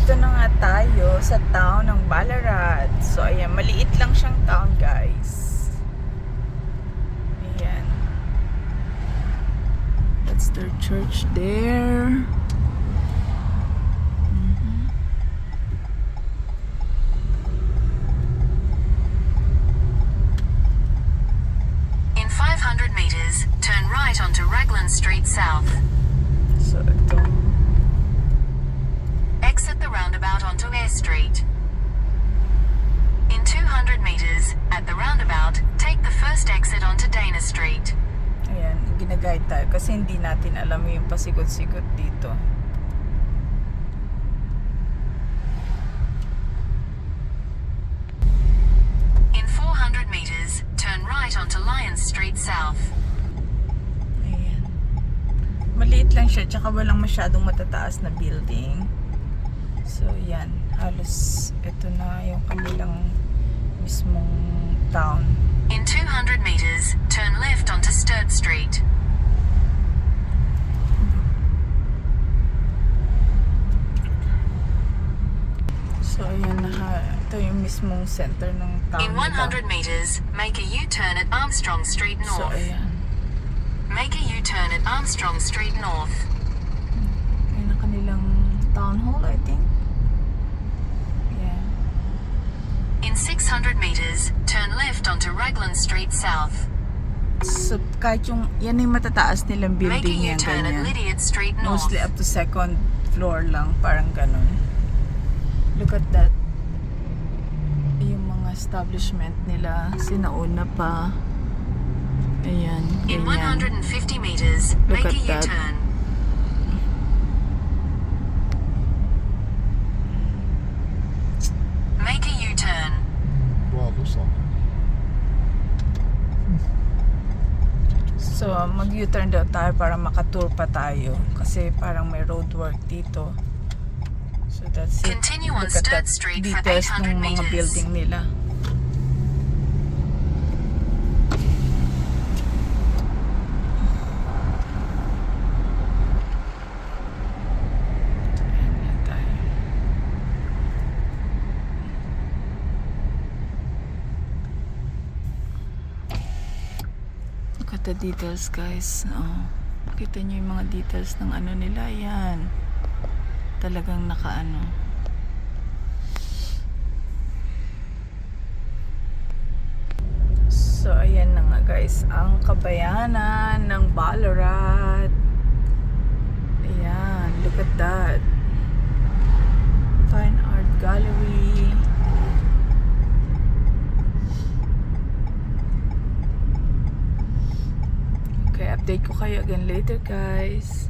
Nandito na nga tayo sa town ng Ballarat. So, ayan, maliit lang siyang town, guys. Ayan. That's their church there. In 500 meters, turn right onto Raglan Street South. So, ito. Exit the roundabout onto Air Street. In 200 meters, at the roundabout, take the first exit onto Dana Street. Ayan, ginaguide tayo kasi hindi natin alam yung pasikot-sikot dito. In 400 meters, turn right onto Lyons Street South. Ayan. Maliit lang siya, tsaka walang masyadong matataas na building. So, yan. Halos, ito na yung kanilang mismong town. In 200 meters, turn left onto Sturt Street. So, ayan na ha. Ito yung mismong center ng town In nila. 100 meters, make a U-turn at Armstrong Street So, North. ayan. Make a U-turn at Armstrong Street North. Ayan ang kanilang town hall, I think. Yeah. In 600 meters, turn left onto Raglan Street South. So, kahit yung, yan yung matataas nilang Make a building yan, U-turn at ganyan. Lydiard Street North. Mostly up to second floor lang, parang ganun. Look at that. Yung mga establishment nila, sinauna pa. Ayan, In ganyan. 150 meters, Look make a at that. U-turn. Make a U-turn. Well, it looks like it. So, mag-U-turn daw tayo para makatour pa tayo. Kasi parang may roadwork dito. So, that's it. Continue on Look at that Sturt Street for details 800 ng mga meters. building nila. Ayan tayo. Look at the details, guys. Oh. Kita nyo yung mga details ng ano nila. Yan. Talagang nakaano. So, ayan na nga, guys. Ang kabayanan ng Ballarat. Ayan. Look at that. Fine Art Gallery. Okay, update ko kayo again later, guys.